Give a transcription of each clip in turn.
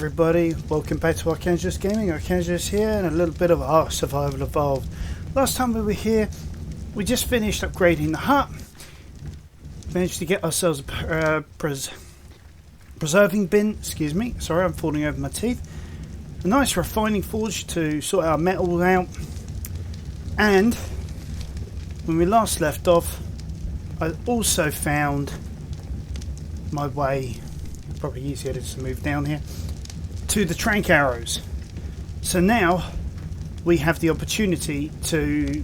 everybody, welcome back to Arkangelus Gaming. Arkangelus here, and a little bit of Ark Survival Evolved. Last time we were here, we just finished upgrading the hut. Managed to get ourselves a preserving bin, excuse me, sorry I'm falling over my teeth. A nice refining forge to sort our metal out. And when we last left off, I also found my way, probably easier just to move down here, to the trank arrows. So now we have the opportunity to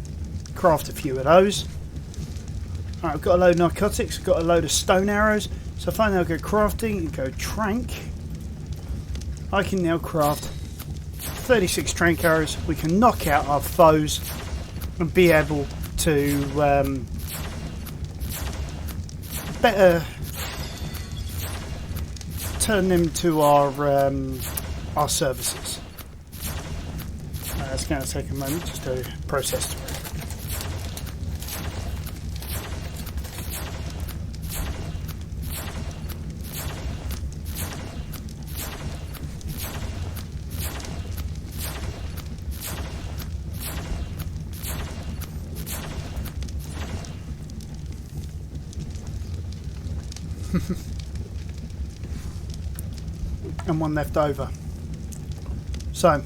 craft a few of those. Alright, I've got a load of narcotics, I've got a load of stone arrows, so if I now go crafting and go trank, I can now craft 36 trank arrows. We can knock out our foes and be able to better turn them to our services. It's going to take a moment just to process through. And one left over. So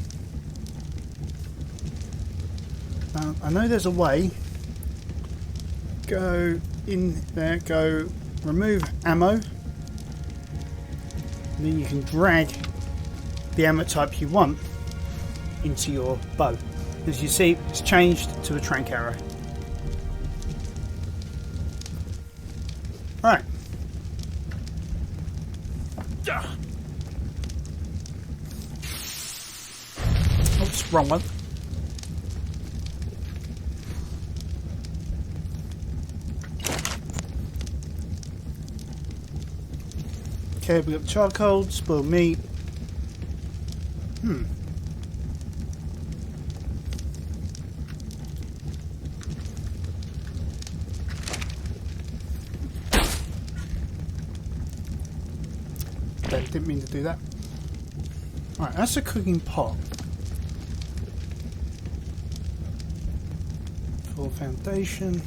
I know there's a way. Go in there, go remove ammo, and then you can drag the ammo type you want into your bow. As you see, it's changed to a trank arrow. Right. Oops, wrong one. Okay, we got charcoal, spoiled meat. Didn't mean to do that. Alright, that's a cooking pot. Full foundation.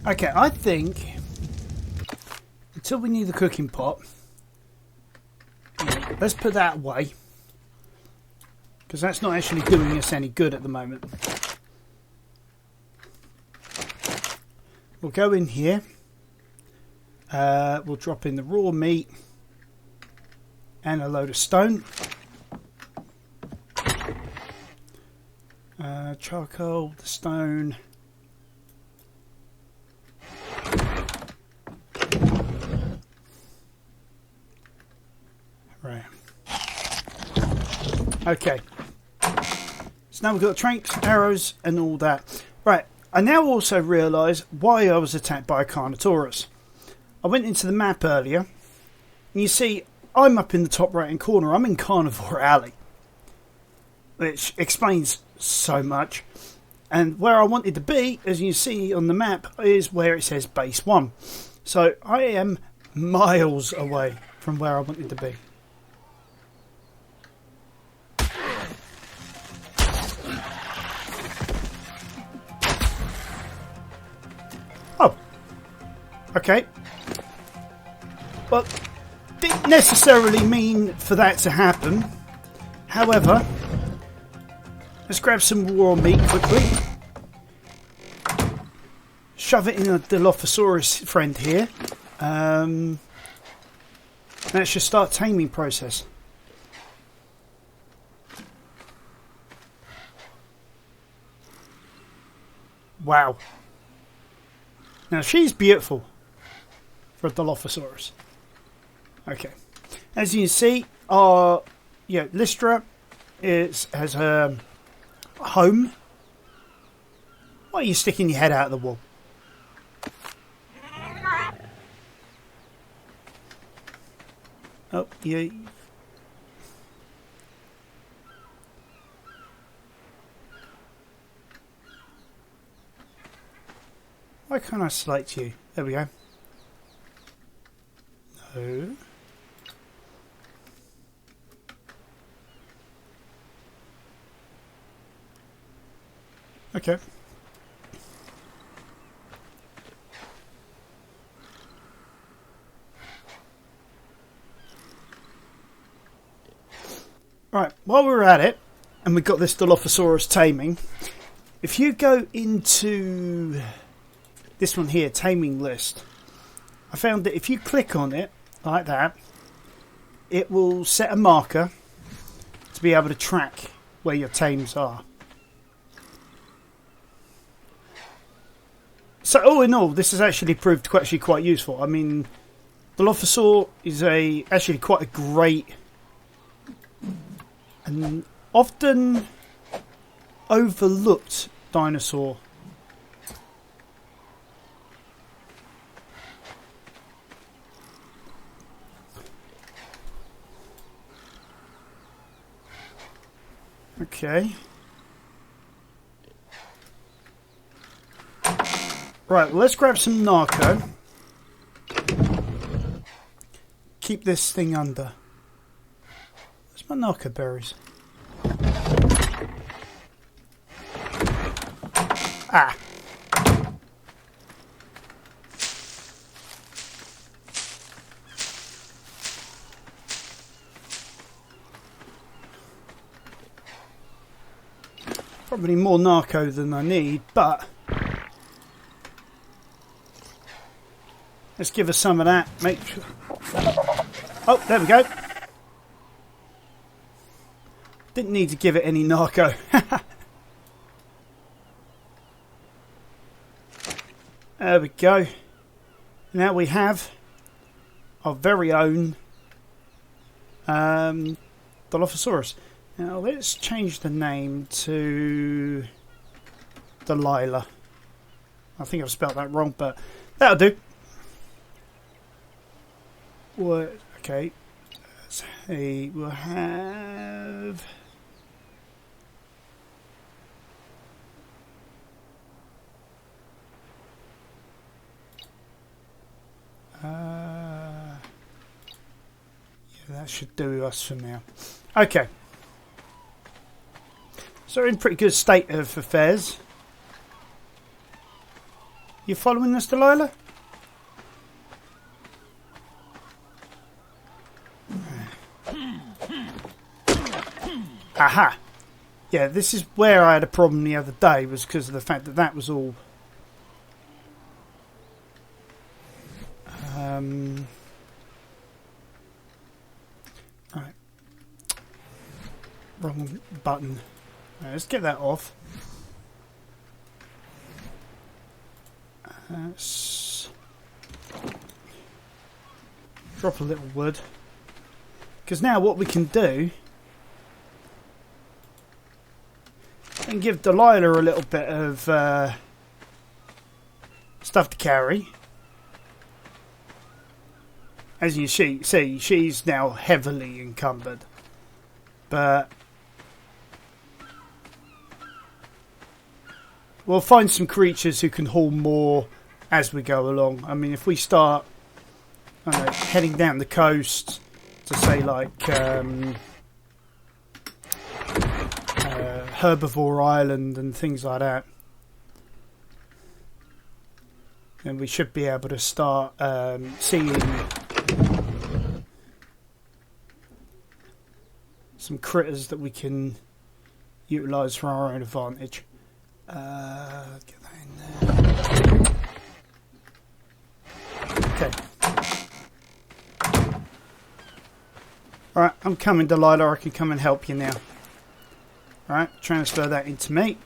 Okay, I think until we need the cooking pot, let's put that away, because that's not actually doing us any good at the moment. We'll go in here. We'll drop in the raw meat and a load of stone. Charcoal, the stone. Right. Okay. So now we've got tranks, arrows, and all that. Right. I now also realise why I was attacked by a Carnotaurus. I went into the map earlier, and you see I'm up in the top right hand corner. I'm in Carnivore Alley, which explains so much. And where I wanted to be, as you see on the map, is where it says base 1. So I am miles away from where I wanted to be. Oh, okay. Well, didn't necessarily mean for that to happen. However, let's grab some raw meat quickly. Shove it in a Dilophosaurus friend here. Let's just start taming process. Wow. Now she's beautiful for a Dilophosaurus. Okay. As you can see, our Lystra has a home. Why are you sticking your head out of the wall? Oh, yeah. Why can't I select you? There we go. No. Okay. Right, while we're at it, and we've got this Dilophosaurus taming, if you go into this one here, taming list, I found that if you click on it, like that, it will set a marker to be able to track where your tames are. So all in all, this has actually proved quite useful. I mean, Dilophosaur is actually quite a great and often overlooked dinosaur. Okay. Right, let's grab some narco. Keep this thing under. Where's my narco berries? Ah. Probably more narco than I need, but let's give us some of that. Make sure. Oh, there we go. Didn't need to give it any narco. There we go. Now we have our very own Dilophosaurus. Now let's change the name to Delilah. I think I've spelled that wrong, but that'll do. What? Okay. Let's see. We'll have. Yeah, that should do us for now. Okay. So we're in pretty good state of affairs. You following us, Delilah? Aha! Yeah, this is where I had a problem the other day, was because of the fact that that was all... Right. Wrong button. Right, let's get that off. Let's drop a little wood. Because now what we can do... and give Delilah a little bit of stuff to carry. As you see, she's now heavily encumbered. But we'll find some creatures who can haul more as we go along. I mean, if we start heading down the coast to say like Herbivore Island and things like that, then we should be able to start seeing some critters that we can utilise for our own advantage. Get that in there. Okay. Alright, I'm coming, Delilah. I can come and help you now. Alright, transfer that into me.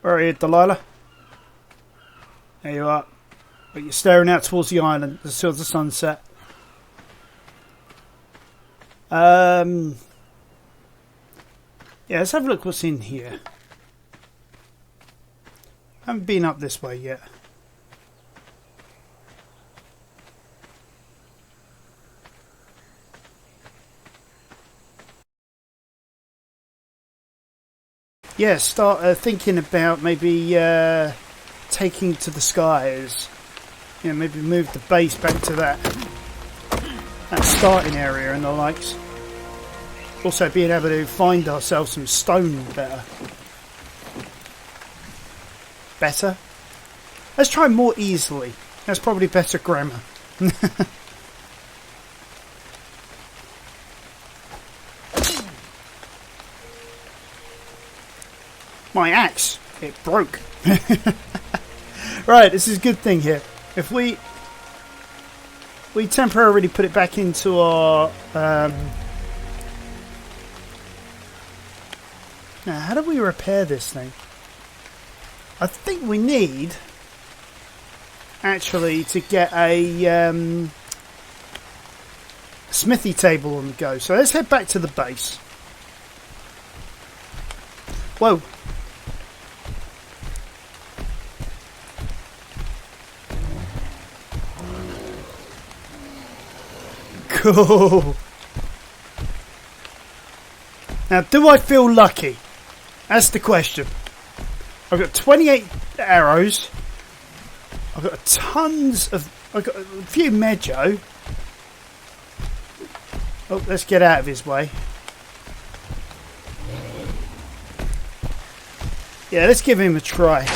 Where are you, Delilah? There you are. But you're staring out towards the island, towards the sunset. Yeah, let's have a look what's in here. Haven't been up this way yet. Yeah, start thinking about maybe taking to the skies Yeah, maybe move the base back to that starting area and the likes. Also being able to find ourselves some stone better. Let's try more easily. That's probably better grammar. My axe, it broke. Right, this is a good thing here. If we temporarily put it back into our now, how do we repair this thing? I think we need actually to get a smithy table on the go. So let's head back to the base. Whoa. Cool. Now, do I feel lucky? That's the question. I've got 28 arrows. I've got I've got a few Mejo. Oh, let's get out of his way. Yeah, let's give him a try.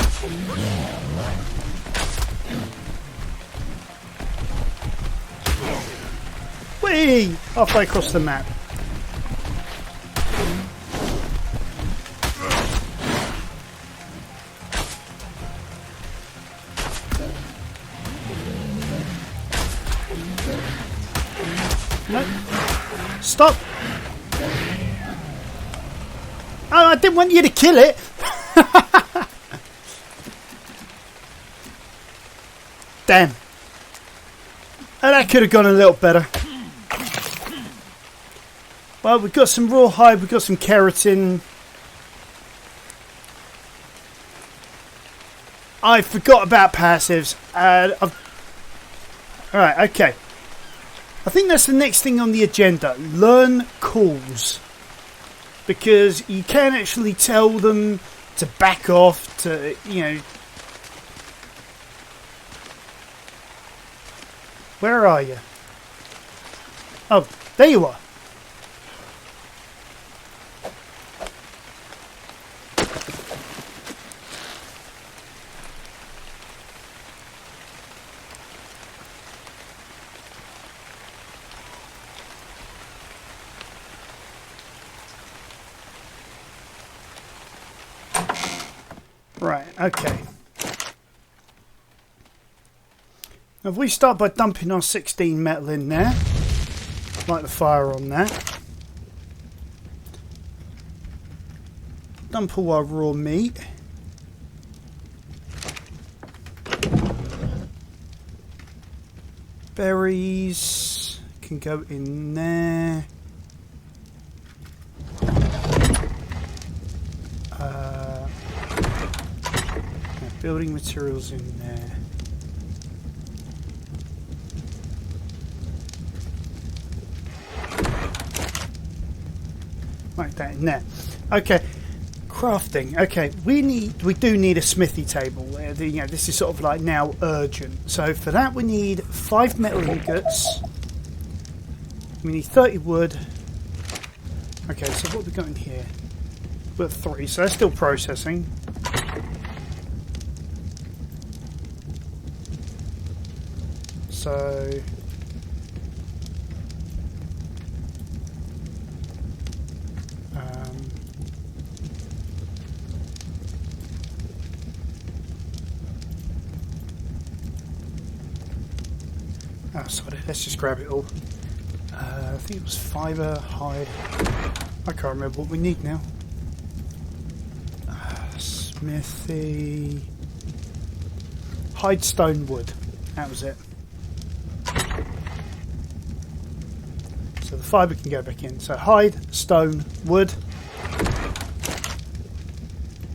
Whee! Halfway across the map. No. Stop! Oh, I didn't want you to kill it! Damn. Oh, that could have gone a little better. Well, we've got some rawhide, we've got some keratin. I forgot about passives. Alright, okay. I think that's the next thing on the agenda. Learn calls. Because you can actually tell them to back off, to, you know... Where are you? Oh, there you are. Right, okay. Now if we start by dumping our 16 metal in there, light the fire on that. Dump all our raw meat. Berries can go in there. Building materials in there. Like that in there. Okay, crafting. Okay, we do need a smithy table. You know, this is sort of like now urgent. So for that we need 5 metal ingots. We need 30 wood. Okay, so what have we got in here? We've got 3, so they're still processing. So sorry, let's just grab it all. I think it was fibre, hide. I can't remember what we need now. Smithy, hide, stone, wood. That was it. So the fibre can go back in. So hide, stone, wood.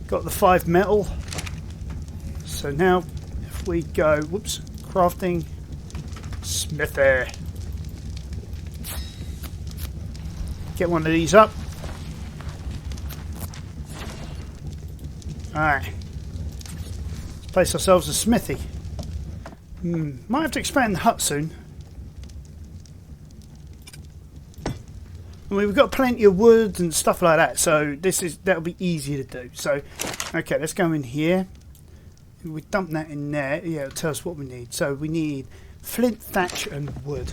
Got the 5 metal. So now if we go, whoops, crafting, smithy. Get one of these up. Alright. Place ourselves a smithy. Might have to expand the hut soon. I mean, we've got plenty of wood and stuff like that, so that'll be easy to do. So, okay, let's go in here. We dump that in there. Yeah, it'll tell us what we need. So we need flint, thatch, and wood.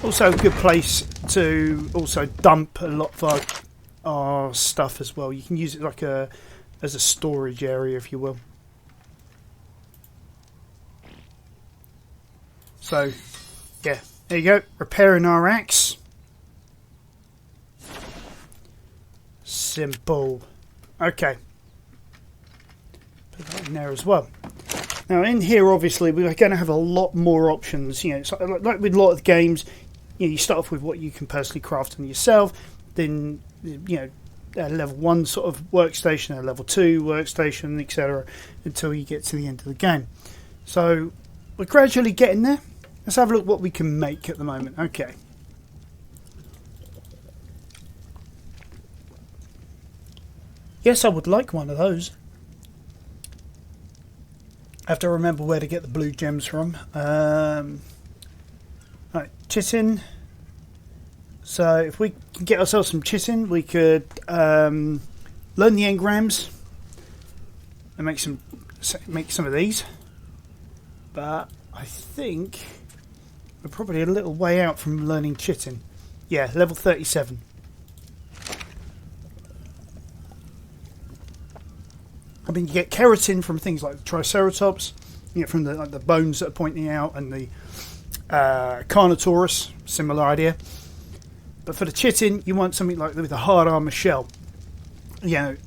Also a good place to also dump a lot of our stuff as well. You can use it like as a storage area, if you will. So, yeah, there you go. Repairing our axe. Simple. Okay. Put that in there as well. Now, in here, obviously, we're going to have a lot more options. You know, it's like with a lot of games, you start off with what you can personally craft on yourself. Then, a level 1 sort of workstation, a level 2 workstation, etc., until you get to the end of the game. So, we're gradually getting there. Let's have a look what we can make at the moment. Okay. Yes, I would like one of those. I have to remember where to get the blue gems from. Right, chitin. So if we can get ourselves some chitin, we could learn the engrams and make some of these. But I think we're probably a little way out from learning chitin. Yeah, level 37. I mean, you get keratin from things like the Triceratops, from the bones that are pointing out, and the Carnotaurus, similar idea. But for the chitin, you want something like with a hard armor shell. The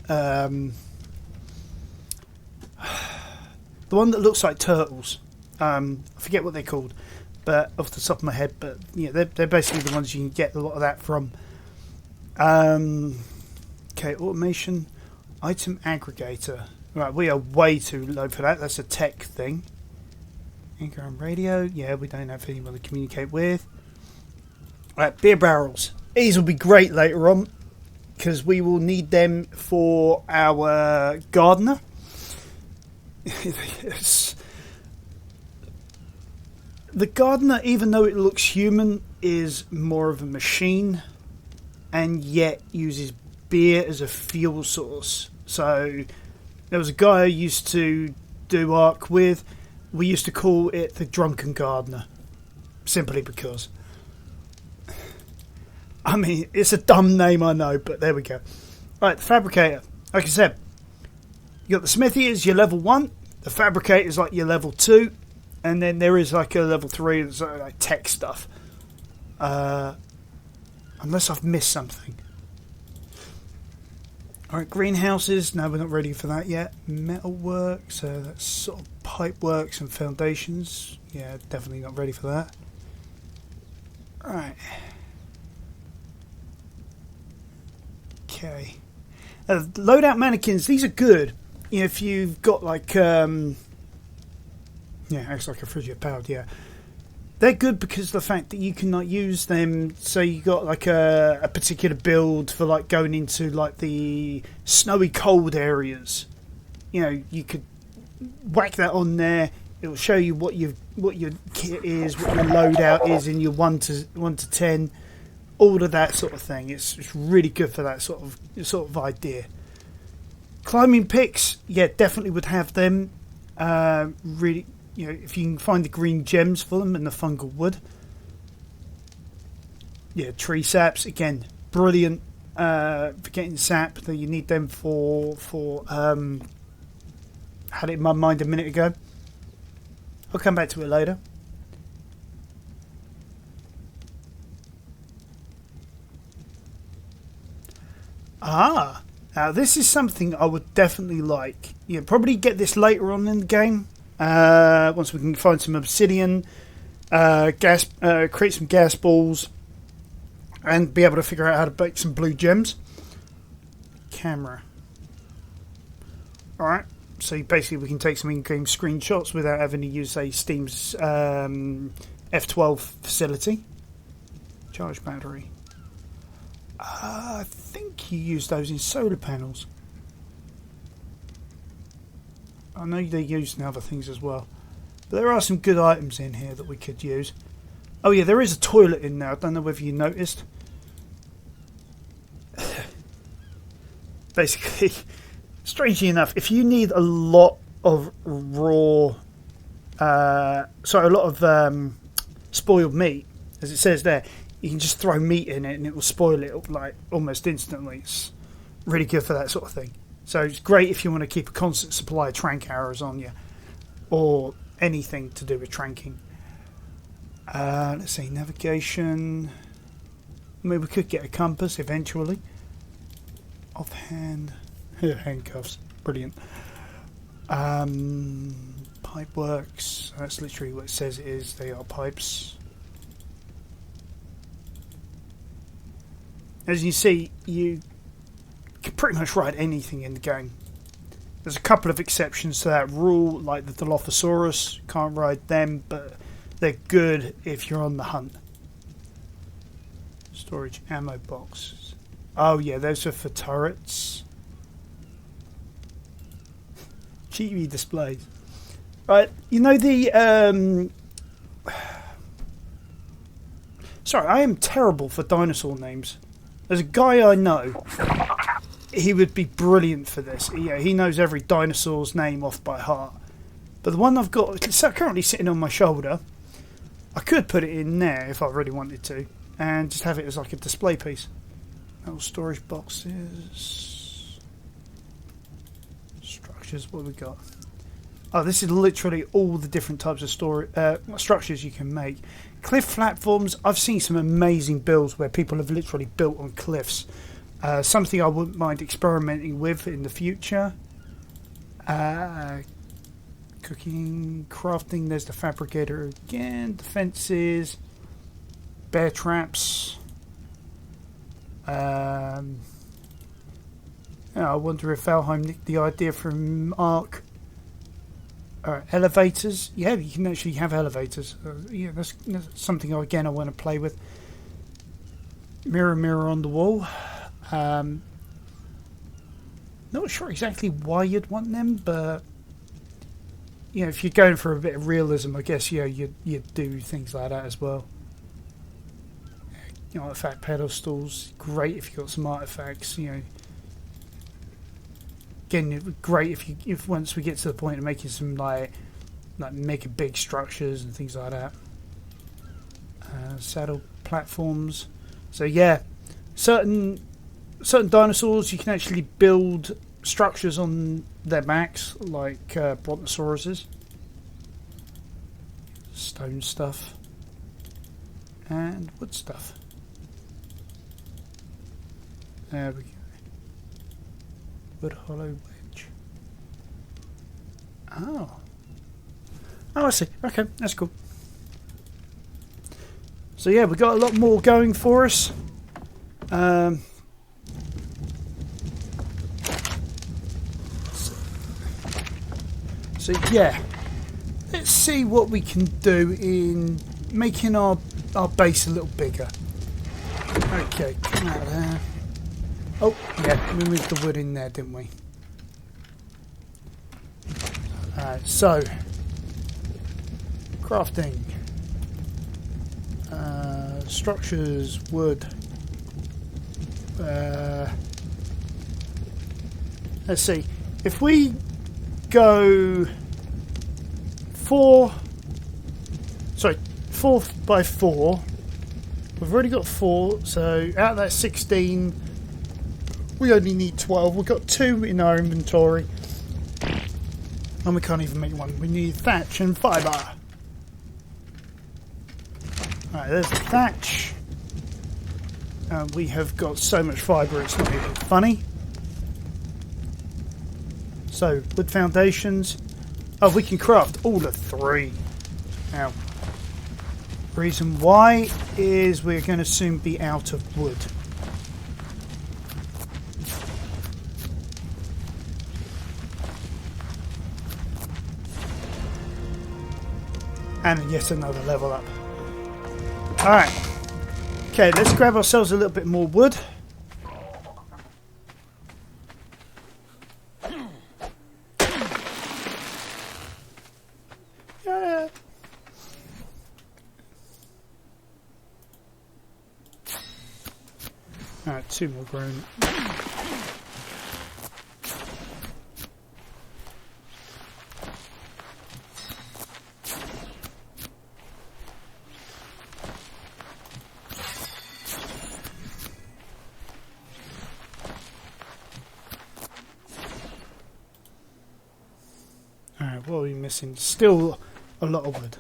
one that looks like turtles. I forget what they're called, but off the top of my head. But they're basically the ones you can get a lot of that from. Okay, automation, item aggregator. Right, we are way too low for that. That's a tech thing. Anchor and radio. Yeah, we don't have anyone to communicate with. Right, beer barrels. These will be great later on because we will need them for our gardener. Yes. The gardener, even though it looks human, is more of a machine and yet uses beer as a fuel source. So there was a guy I used to do Ark with. We used to call it the Drunken Gardener, simply because. I mean, it's a dumb name, I know, but there we go. Right, the fabricator. Like I said, you got the smithy is your level 1. The fabricator is like your level 2. And then there is like a level 3 that's like tech stuff. Unless I've missed something. Alright, greenhouses. No, we're not ready for that yet. Metalwork. So that's sort of pipe works and foundations. Yeah, definitely not ready for that. Right. Okay. Loadout mannequins. These are good. If you've got like... Yeah, acts like a frigid powered, yeah. They're good because of the fact that you can like use them. So you got like a particular build for like going into like the snowy cold areas. You could whack that on there. It will show you what your kit is, what your loadout is in your 1 to 10, all of that sort of thing. It's really good for that sort of idea. Climbing picks, yeah, definitely would have them. Really. If you can find the green gems for them and the fungal wood. Yeah, tree saps, again, brilliant for getting sap. That you need them for had it in my mind a minute ago. I'll come back to it later. Now this is something I would definitely like. Probably get this later on in the game. Once we can find some obsidian, create some gas balls, and be able to figure out how to bake some blue gems. Camera. Alright, so basically we can take some in-game screenshots without having to use, say, Steam's F12 facility. Charge battery. I think you use those in solar panels. I know they're used in other things as well. But there are some good items in here that we could use. Oh yeah, there is a toilet in there. I don't know whether you noticed. Basically, strangely enough, if you need a lot of raw... a lot of spoiled meat, as it says there, you can just throw meat in it and it will spoil it like almost instantly. It's really good for that sort of thing. So it's great if you want to keep a constant supply of trank arrows on you, or anything to do with tranking. Let's see, navigation. I mean, we could get a compass eventually. Offhand, handcuffs, brilliant. Pipe works. That's literally what it says it is. They are pipes. As you see, you can pretty much ride anything in the game. There's a couple of exceptions to that rule, like the Dilophosaurus. Can't ride them, but they're good if you're on the hunt. Storage ammo boxes. Oh yeah, those are for turrets. Cheapy displays. Right, you know the... Sorry, I am terrible for dinosaur names. There's a guy I know. He would be brilliant for this. Yeah, he knows every dinosaur's name off by heart. But the one I've got, it's currently sitting on my shoulder. I could put it in there if I really wanted to, and just have it as like a display piece. Metal storage boxes. Structures, what have we got? Oh, this is literally all the different types of structures you can make. Cliff platforms. I've seen some amazing builds where people have literally built on cliffs. Something I wouldn't mind experimenting with in the future. Cooking, crafting. There's the fabricator again. Defenses. Bear traps. I wonder if Valheim nicked the idea from Ark. Elevators. Yeah, you can actually have elevators. Yeah, that's something again I want to play with. Mirror on the wall. Not sure exactly why you'd want them, but you know, if you're going for a bit of realism, I guess you'd do things like that as well. You know, artifact pedestals, great if you've got some artifacts. You know, again, great if once we get to the point of making some like mega big structures and things like that. Saddle platforms. So yeah, certain dinosaurs you can actually build structures on their backs, like brontosauruses. Stone stuff and wood stuff. There we go. Wood hollow wedge. Oh, I see. Okay, that's cool. So yeah, we got a lot more going for us. So yeah, let's see what we can do in making our base a little bigger. Okay, come out of there. Oh yeah, we moved the wood in there, didn't we? Alright, so crafting. Structures, wood. Let's see. If we go 4 by 4, we've already got 4, so out of that 16 we only need 12. We've got 2 in our inventory and we can't even make one. We need thatch and fibre. Alright, there's the thatch. We have got so much fibre it's not even funny. So, wood foundations. Oh, we can craft all of 3. Now, reason why is we're going to soon be out of wood. And yet another level up. Alright. Okay, let's grab ourselves a little bit more wood. 2 more grown. Alright, what are we missing? Still a lot of wood.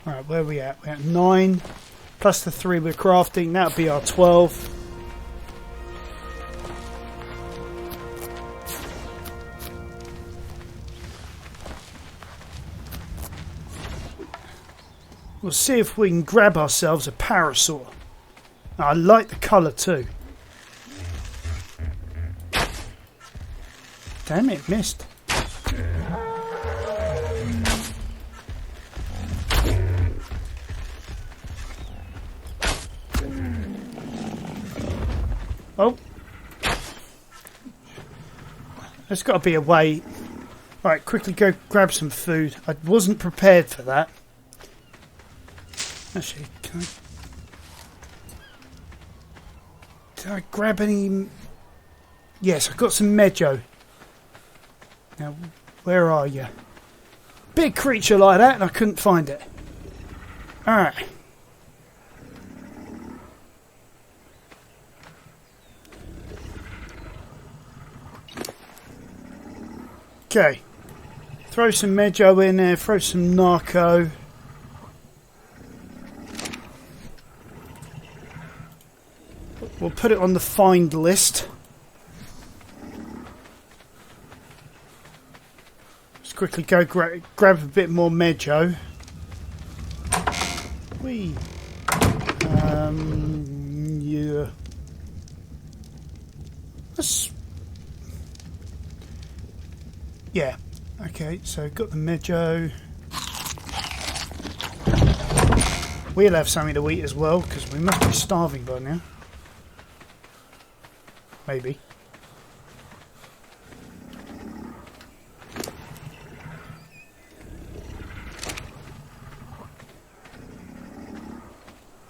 Alright, where are we at? We're at 9 plus the 3 we're crafting. That'll be our 12. We'll see if we can grab ourselves a Parasaur. I like the colour too. Damn it, missed. Oh. There's got to be a way. Alright, quickly go grab some food. I wasn't prepared for that. Actually, can I... Did I grab any... Yes, I've got some Mejo. Now, where are you? Big creature like that and I couldn't find it. Alright. Okay. Throw some Mejo in there, throw some Narco. We'll put it on the find list. Let's quickly go grab a bit more Mejo. Whee. Yeah. Let's... Yeah. Okay, so got the Mejo. We'll have something to eat as well, because we must be starving by now. Maybe.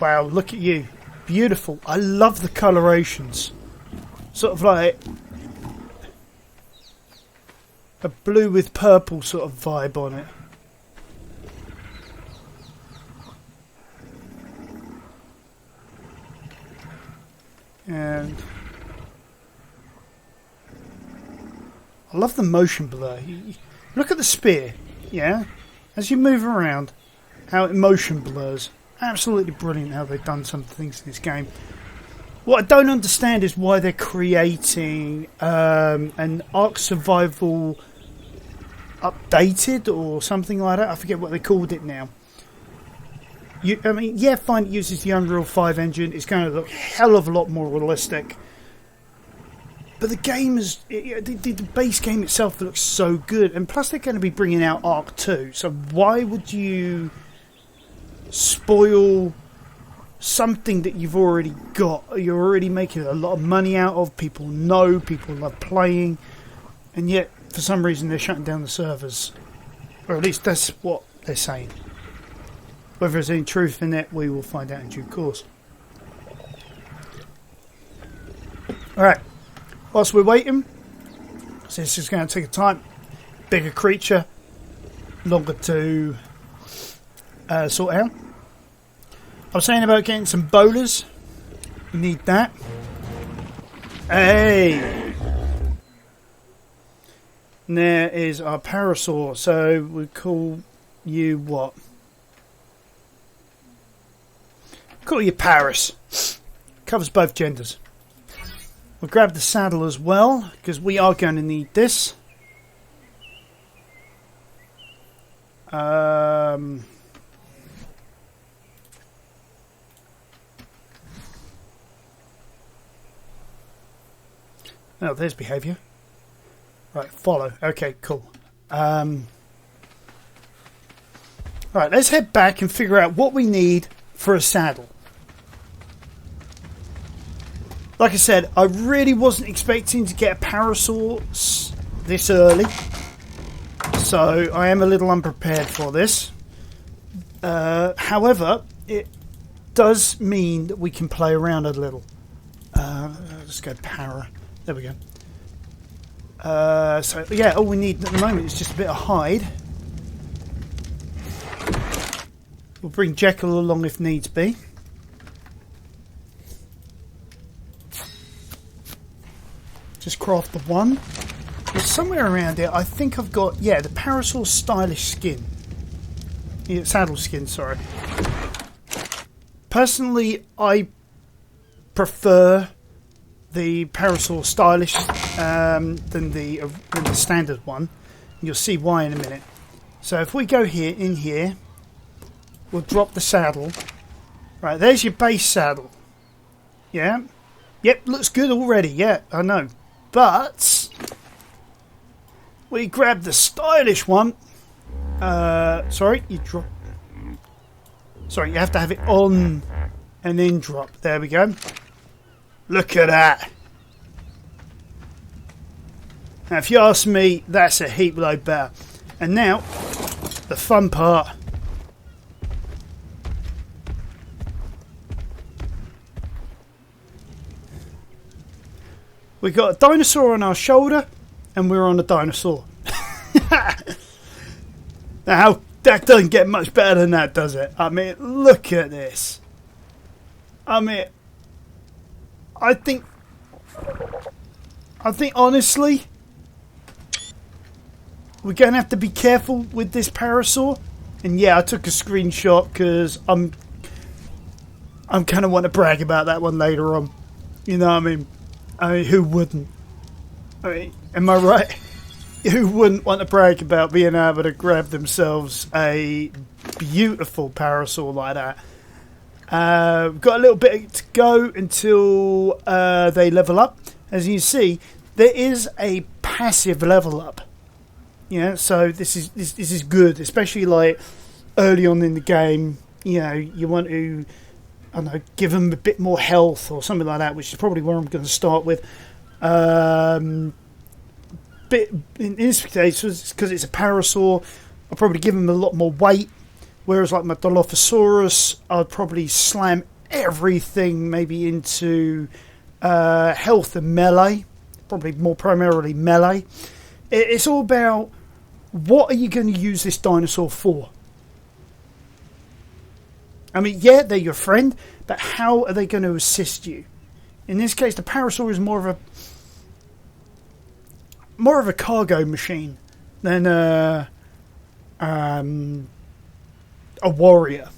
Wow, look at you. Beautiful. I love the colorations. Sort of like a blue with purple sort of vibe on it. And I love the motion blur. Look at the spear, yeah? As you move around, how it motion blurs. Absolutely brilliant how they've done some things in this game. What I don't understand is why they're creating an Ark Survival updated or something like that. I forget what they called it now. I mean, yeah, fine, it uses the Unreal 5 engine. It's going to look a hell of a lot more realistic. But the game is... The base game itself looks so good. And plus they're going to be bringing out Ark 2. So why would you spoil something that you've already got? You're already making a lot of money out of. People know. People love playing. And yet, for some reason, they're shutting down the servers. Or at least that's what they're saying. Whether there's any truth in it, we will find out in due course. Alright. Whilst we're waiting, so this is going to take a time. Bigger creature. Longer to sort out. I was saying about getting some bowlers. We need that. Hey! And there is our Parasaur. So we call you what? Call you Paris. Covers both genders. We'll grab the saddle as well, because we are going to need this. Oh, there's behaviour. Right, follow. Okay, cool. Right, let's head back and figure out what we need for a saddle. Like I said, I really wasn't expecting to get a Parasaur this early. So I am a little unprepared for this. However, it does mean that we can play around a little. Let's go para. There we go. So yeah, all we need at the moment is just a bit of hide. We'll bring Jekyll along if needs be. Just craft the one. There's somewhere around here. I think I've got, yeah, the Parasaur stylish skin. Yeah, saddle skin, sorry. Personally, I prefer the Parasaur stylish than the standard one. You'll see why in a minute. So if we go here, in here, we'll drop the saddle. Right, there's your base saddle. Yeah. Yep, looks good already. Yeah, I know. But we grab the stylish one. Sorry, you drop. Sorry, you have to have it on and then drop. There we go. Look at that. Now, if you ask me, that's a heap load better. And now, the fun part. We've got a dinosaur on our shoulder, and we're on a dinosaur. Now, that doesn't get much better than that, does it? I mean, look at this. I mean, I think honestly, we're going to have to be careful with this Parasaur. And yeah, I took a screenshot because I'm kind of want to brag about that one later on. You know what I mean? I mean, who wouldn't? I mean, am I right? Who wouldn't want to brag about being able to grab themselves a beautiful Parasaur like that? We've got a little bit to go until they level up. As you see, there is a passive level up. Yeah, so this is good, especially like early on in the game. You know, you want to, I don't know, give them a bit more health or something like that, which is probably where I'm going to start with. Bit in this case, because it's a Parasaur, I'll probably give them a lot more weight. Whereas like my Dilophosaurus, I'd probably slam everything maybe into health and melee, probably more primarily melee. It's all about what are you going to use this dinosaur for? I mean, yeah, they're your friend, but how are they going to assist you? In this case, the Parasaur is more of a cargo machine than a warrior.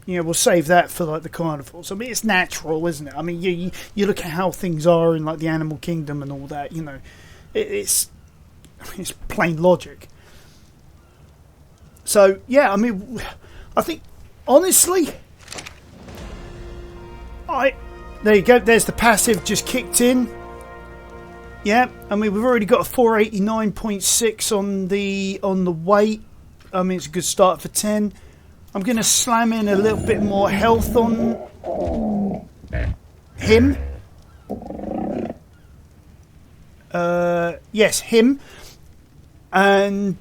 You know, we'll save that for like the carnivores. I mean, it's natural, isn't it? I mean, you look at how things are in like the animal kingdom and all that. You know, it's plain logic. So yeah, I mean, I think honestly, there you go. There's the passive just kicked in. Yeah, I mean, we've already got a 489.6 on the weight. I mean, it's a good start for 10. I'm going to slam in a little bit more health on him. Yes, him. And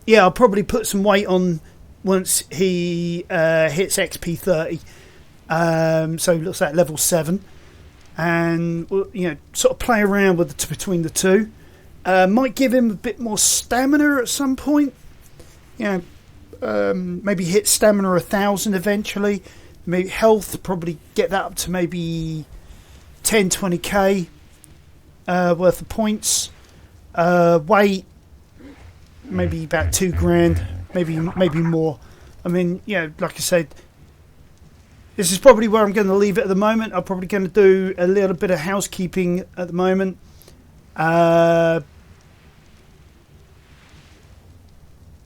yeah, I'll probably put some weight on once he hits XP 30. So it looks like level 7. And you know, sort of play around with between the two. Might give him a bit more stamina at some point. You know, maybe hit stamina 1,000 eventually. Maybe health, probably get that up to maybe 10, 20k worth of points. Weight, maybe about 2 grand, maybe more. I mean, you know, like I said, this is probably where I'm going to leave it at the moment. I'm probably going to do a little bit of housekeeping at the moment.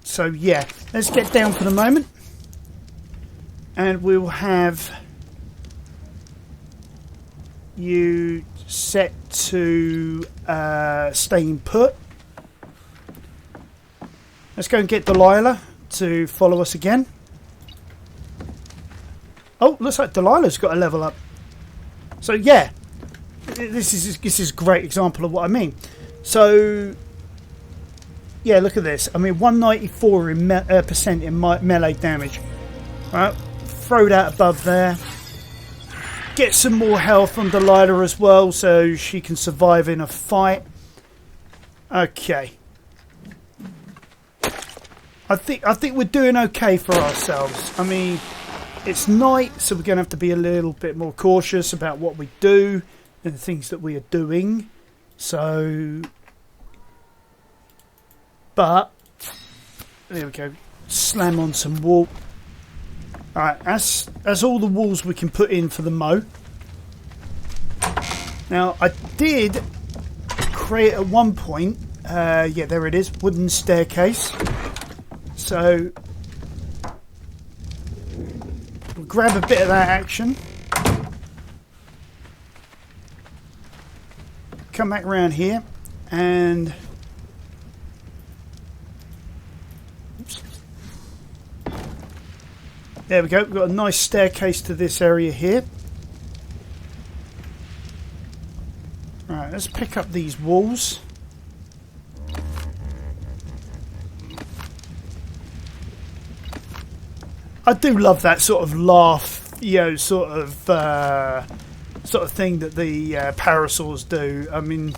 So yeah, let's get down for the moment. And we'll have you set to staying put. Let's go and get Delilah to follow us again. Oh, looks like Delilah's got a level up. So yeah, this is a great example of what I mean. So yeah, look at this. I mean, 194 in percent in melee damage. Right, throw that above there. Get some more health on Delilah as well, so she can survive in a fight. Okay. I think we're doing okay for ourselves. I mean, it's night, so we're going to have to be a little bit more cautious about what we do and the things that we are doing. So, but there we go. Slam on some wool. All right, that's all the walls we can put in for the mow. Now, I did create at one point. Yeah, there it is. Wooden staircase. So we'll grab a bit of that action. Come back around here and oops. There we go. We've got a nice staircase to this area here. Right, let's pick up these walls. I do love that sort of laugh, you know, sort of thing that the Parasaurs do. I mean,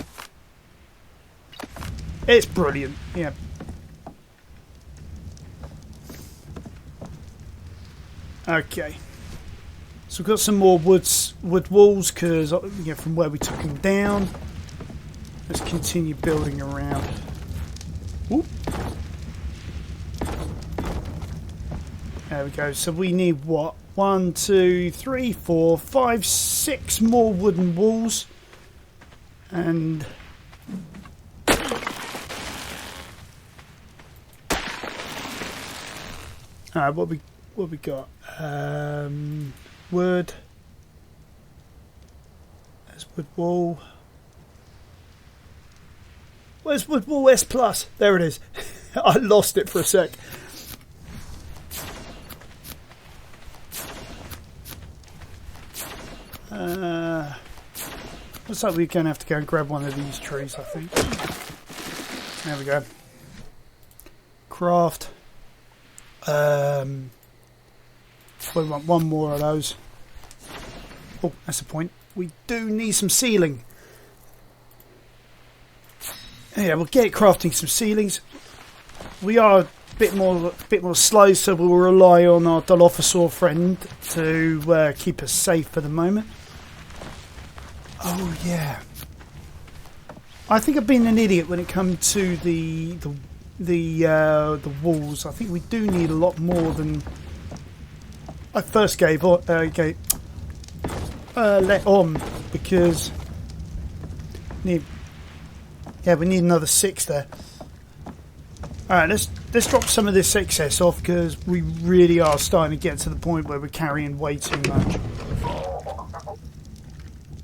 it's brilliant. Yeah. Okay. So we've got some more wood walls because, you know, from where we took them down. Let's continue building around. Ooh. There we go. So we need what? 1, 2, 3, 4, 5, 6 more wooden walls. And alright, what we got? Wood. There's wood wall. Where's wood wall S plus? There it is. I lost it for a sec. Looks like we're going to have to go and grab one of these trees, I think. There we go. Craft. We want one more of those. Oh, that's the point. We do need some ceiling. Yeah, we'll get crafting some ceilings. We are a bit more slow, so we'll rely on our Dilophosaur friend to keep us safe for the moment. Oh yeah, I think I've been an idiot when it comes to the walls. I think we do need a lot more than I first let on, because we need another 6 there. Alright, let's drop some of this excess off because we really are starting to get to the point where we're carrying way too much.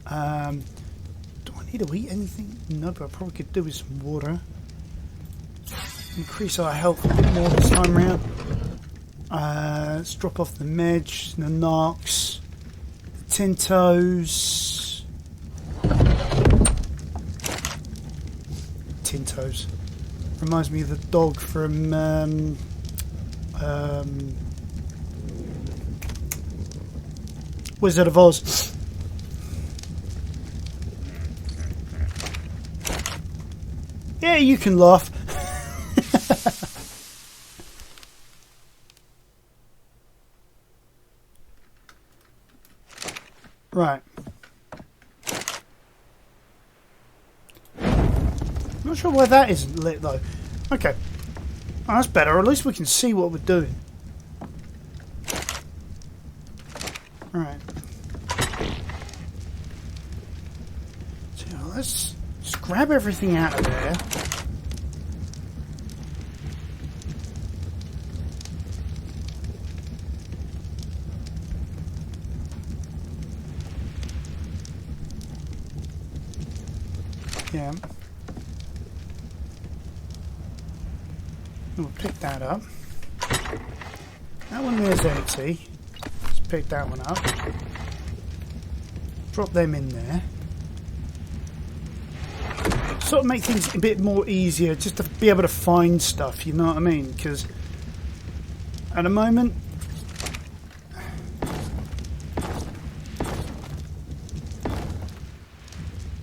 Do I need to eat anything? No, but I probably could do with some water. Increase our health a bit more this time around. Let's drop off the Medge, the Narcs, the Tintos. Tintos. Reminds me of the dog from Wizard of Oz. Yeah, you can laugh. Right. Not sure why that isn't lit though. Okay. Oh, that's better. At least we can see what we're doing. Right. So let's just grab everything out of there. Yeah. We'll pick that up. That one there's empty. Let's pick that one up. Drop them in there. sort of make things a bit more easier, just to be able to find stuff, you know what I mean? Because at the moment,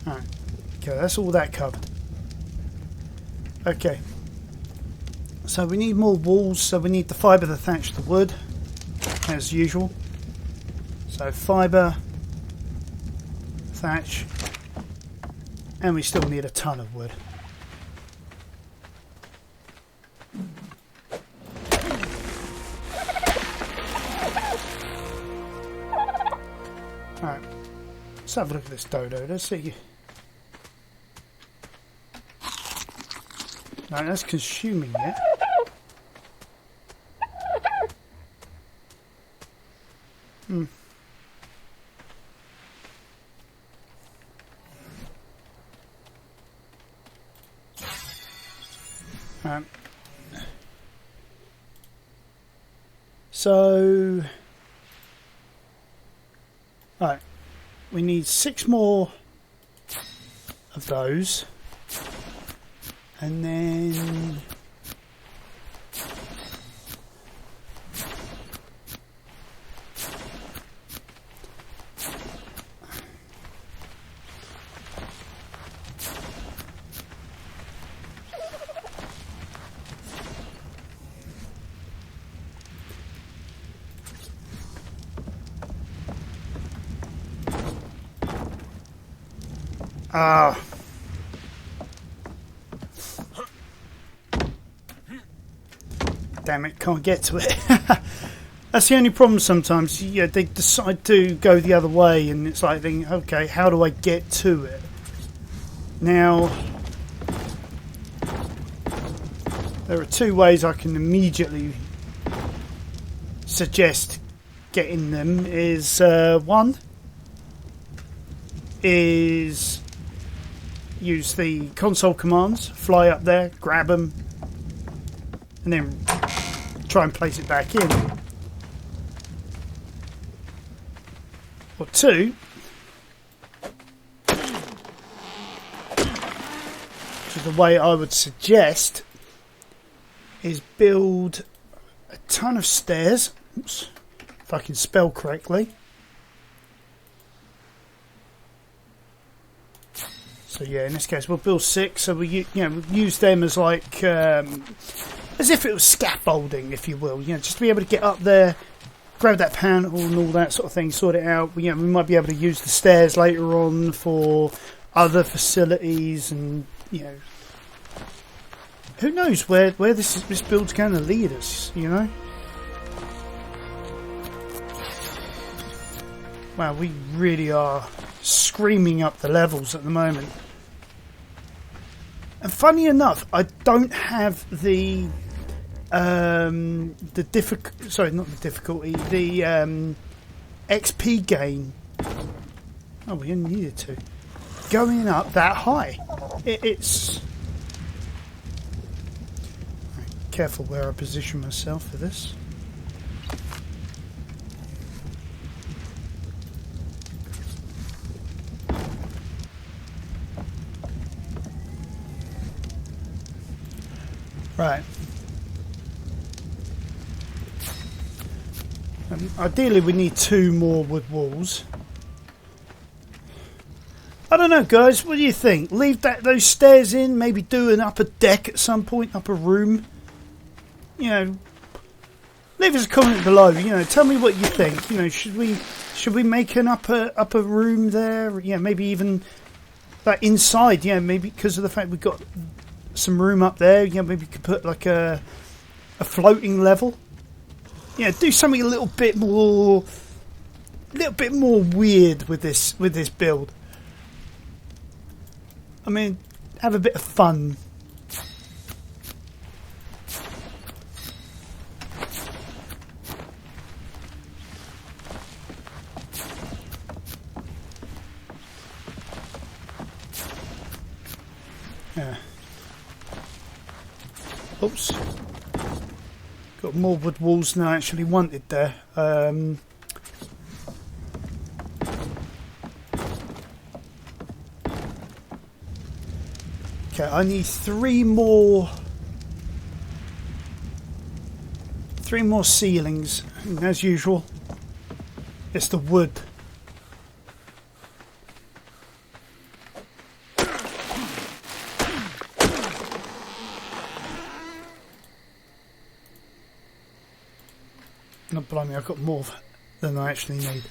alright, okay, that's all that covered. Okay, so we need more walls, so we need the fibre, the thatch, the wood, as usual. So fibre, thatch, and we still need a ton of wood. Alright, let's have a look at this dodo. Let's see. No, that's consuming it. Hmm. So, right, we need 6 more of those, and then damn it, can't get to it. That's the only problem sometimes. Yeah, they decide to go the other way, and it's like thinking, okay, how do I get to it? Now, there are 2 ways I can immediately suggest getting them. Is one is use the console commands, fly up there, grab them, and then try and place it back in. Or 2, which is the way I would suggest, is build a ton of stairs. Oops, if I can spell correctly. So yeah, in this case we'll build 6. So we we'll use them as like as if it was scaffolding, if you will. Just to be able to get up there, grab that panel and all that sort of thing, sort it out. We might be able to use the stairs later on for other facilities, and who knows where this build's going to lead us. Wow, we really are screaming up the levels at the moment. And funny enough, I don't have the XP gain. Oh, we didn't need it to. Going up that high. It's... Careful where I position myself for this. Right. Ideally we need 2 more wood walls. I don't know, guys, what do you think? Leave those stairs in, maybe do an upper deck at some point, upper room. Leave us a comment below. Tell me what you think. Should we make an upper room there? Maybe even that inside. Maybe because of the fact we've got some room up there. Maybe we could put like a floating level. Do something a little bit more weird with this build. I mean, have a bit of fun. Yeah. Oops. Got more wood walls than I actually wanted there. Okay, I need three more ceilings, and as usual it's the wood. Not blimey, I've got more than I actually need.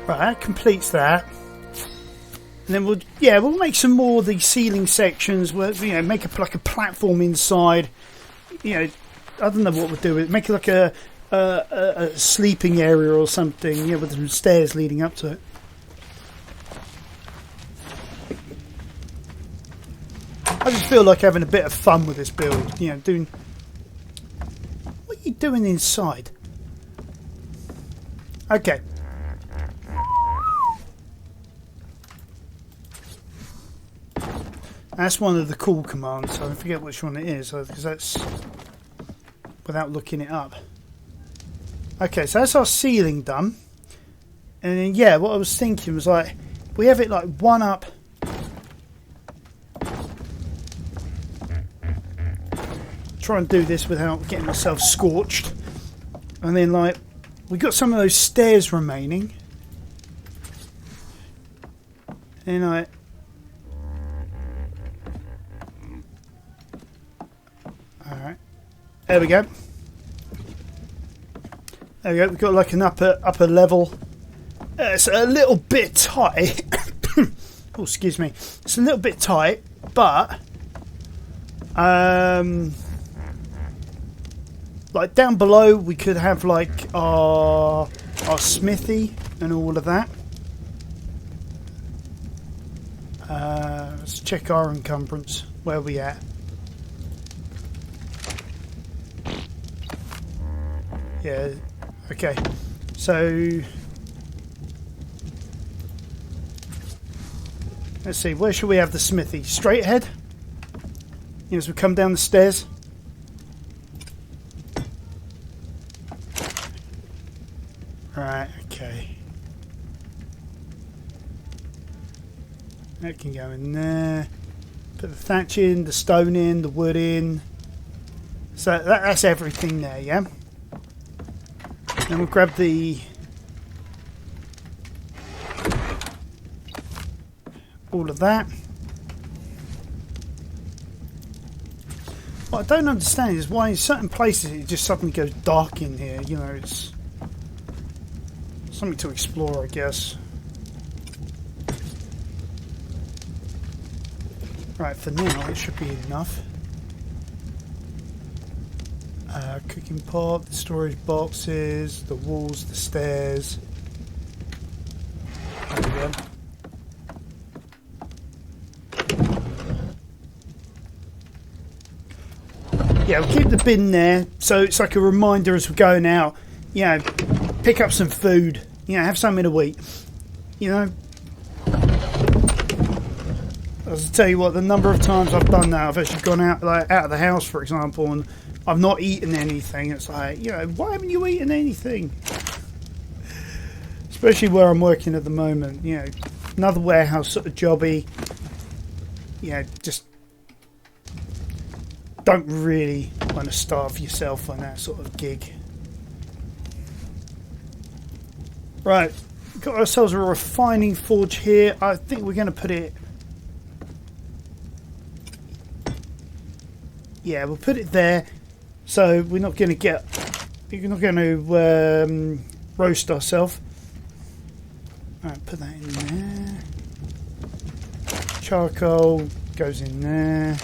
Right, that completes that. And then we'll make some more of these ceiling sections where, you know, make like a platform inside. You know, I don't know what we'll do with it. Make it like a sleeping area or something, you know, with some stairs leading up to it. I just feel like having a bit of fun with this build, you know, doing... What are you doing inside? Okay. That's one of the cool commands, so I forget which one it is, because that's without looking it up. Okay, so that's our ceiling done. And then, yeah, what I was thinking was like, we have it like one up. Try and do this without getting myself scorched. And then, like, we got some of those stairs remaining. And I... Alright. There we go. There we go. We've got like an upper level. It's a little bit tight. Oh, excuse me. It's a little bit tight, but like down below we could have like our smithy and all of that. Let's check our encumbrance. Where are we at? Yeah. Okay, so let's see, where should we have the smithy? Straight ahead? You know, as we come down the stairs? Right, okay. That can go in there. Put the thatch in, the stone in, the wood in. So that's everything there, yeah? Then we'll grab all of that. What I don't understand is why in certain places it just suddenly goes dark in here. You know, it's something to explore, I guess. Right, for now it should be enough. Cooking pot, the storage boxes, the walls, the stairs. There we go. Yeah, we'll keep the bin there, so it's like a reminder as we're going out. You know, pick up some food. You know, have something to eat. You know, I'll tell you what, the number of times I've done that, I've actually gone out, like out of the house, for example, and I've not eaten anything. It's like, you know, why haven't you eaten anything? Especially where I'm working at the moment. You know, another warehouse sort of jobby. You know, just don't really want to starve yourself on that sort of gig. Right, got ourselves a refining forge here. I think we're going to put it... Yeah, we'll put it there. So we're not going to get... We're not going to roast ourselves. Alright, put that in there. Charcoal goes in there.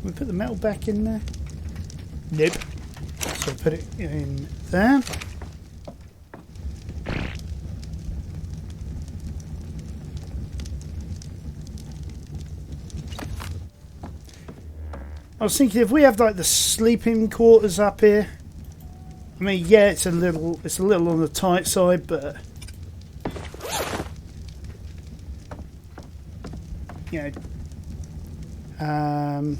We put the metal back in there? Nope. So put it in there. I was thinking if we have like the sleeping quarters up here, I mean, yeah, it's a little on the tight side, but you know,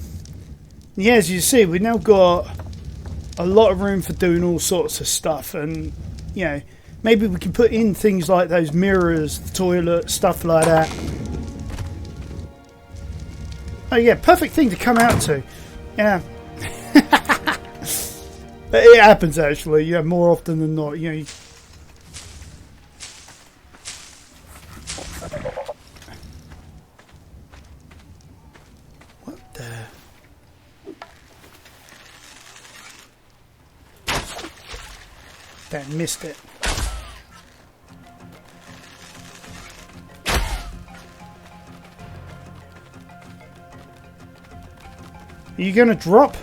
Yeah, as you see, we've now got a lot of room for doing all sorts of stuff, and you know, maybe we can put in things like those mirrors, the toilet, stuff like that. Oh yeah, perfect thing to come out to. Yeah. It happens actually, yeah, more often than not. You know, what the? That missed it. Are you gonna drop?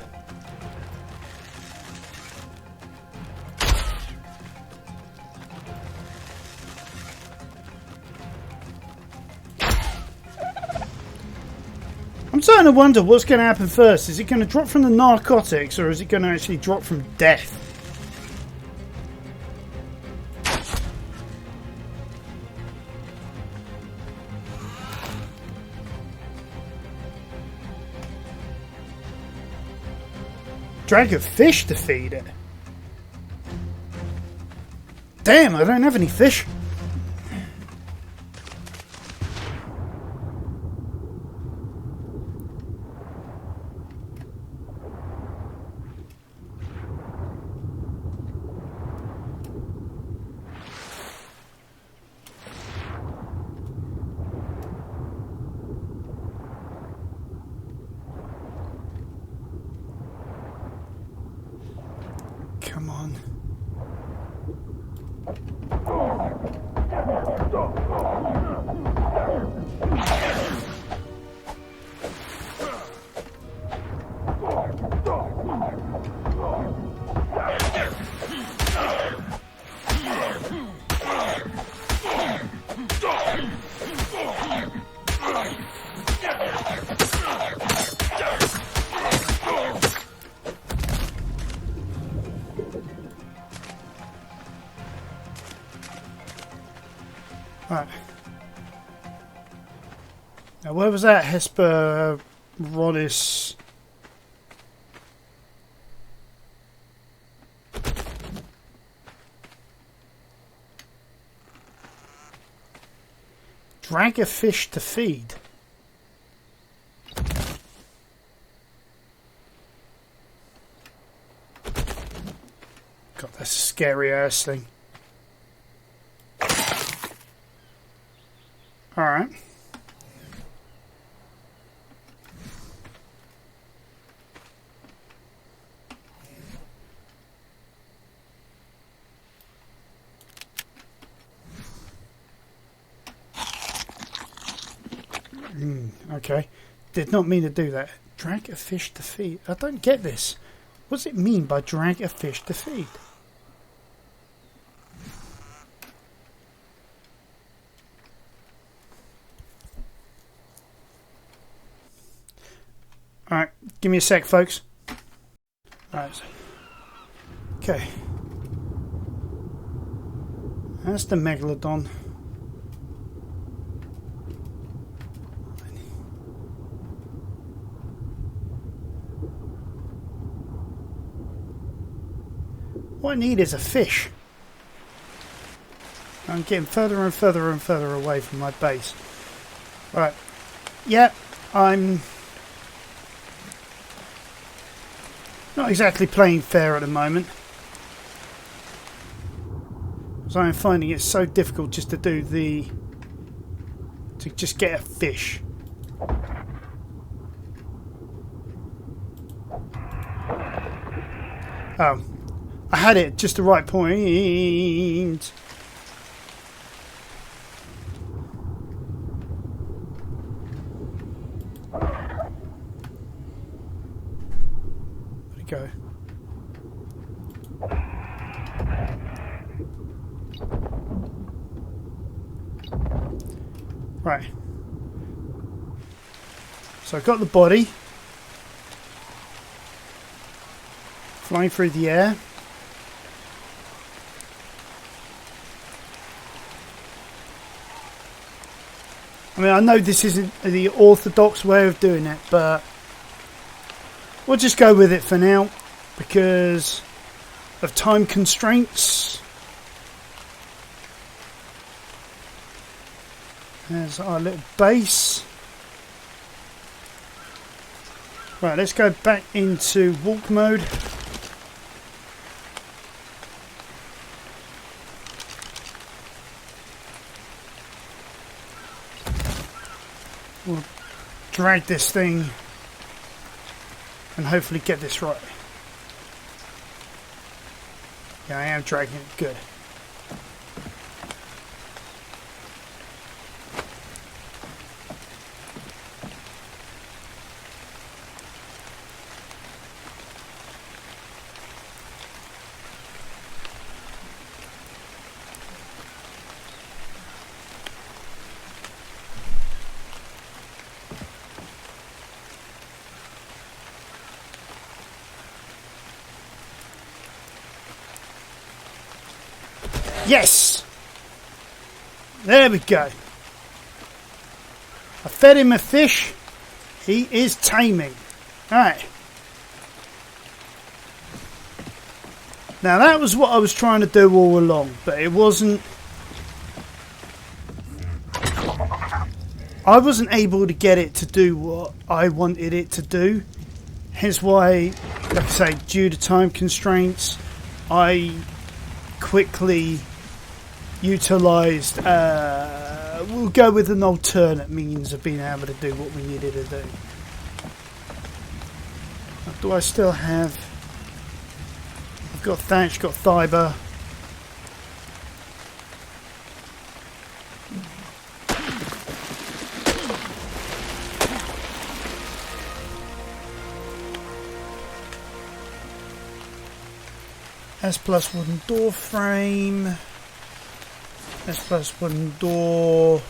I'm starting to wonder what's going to happen first. Is it going to drop from the narcotics, or is it going to actually drop from death? Drag a fish to feed it. Damn, I don't have any fish. Come on. Right. Now, where was that Hesperornis? Drag a fish to feed. God, that's a scary ass thing. Alright. Okay. Did not mean to do that. Drag a fish to feed. I don't get this. What does it mean by drag a fish to feed? Alright, give me a sec, folks. Alright. Okay. That's the Megalodon. What I need is a fish. I'm getting further and further and further away from my base. Right. Yeah, I'm not exactly playing fair at the moment. So I'm finding it so difficult just to do to just get a fish. Oh. I had it just the right point. Where'd it go? Right. So I've got the body. Flying through the air. I mean, I know this isn't the orthodox way of doing it, but we'll just go with it for now because of time constraints. There's our little base. Right, let's go back into walk mode. We'll drag this thing and hopefully get this right. Yeah, I am dragging it. Good. Yes! There we go. I fed him a fish. He is taming. Alright. Now that was what I was trying to do all along, but it wasn't... I wasn't able to get it to do what I wanted it to do. Hence why, like I say, due to time constraints, I quickly utilised, we'll go with an alternate means of being able to do what we needed to do. Do I still have... I've got thatch, got fibre. S plus wooden door frame. S plus wooden door.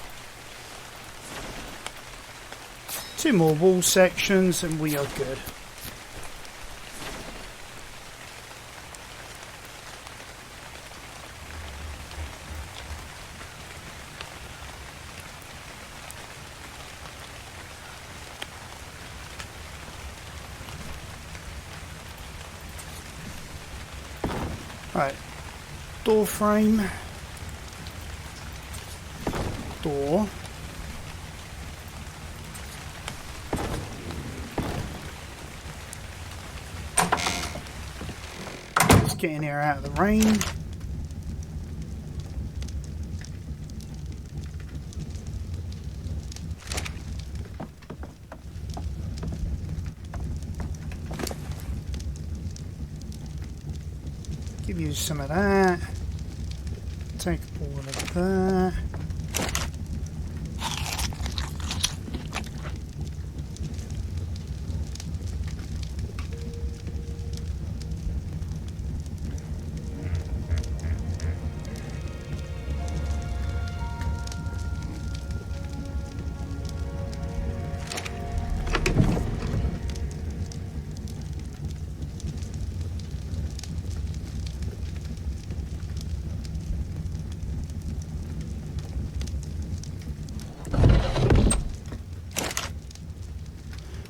2 more wall sections and we are good. Right, door frame, door, just getting here out of the rain. Give you some of that. Take all of that.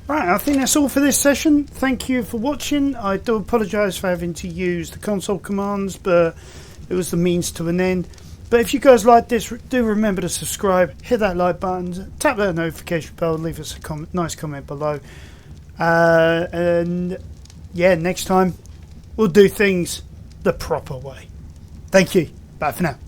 Right, I think that's all for this session. Thank you for watching. I do apologise for having to use the console commands, but it was the means to an end. But if you guys like this, do remember to subscribe, hit that like button, tap that notification bell, leave us a nice comment below. And yeah, next time we'll do things the proper way. Thank you. Bye for now.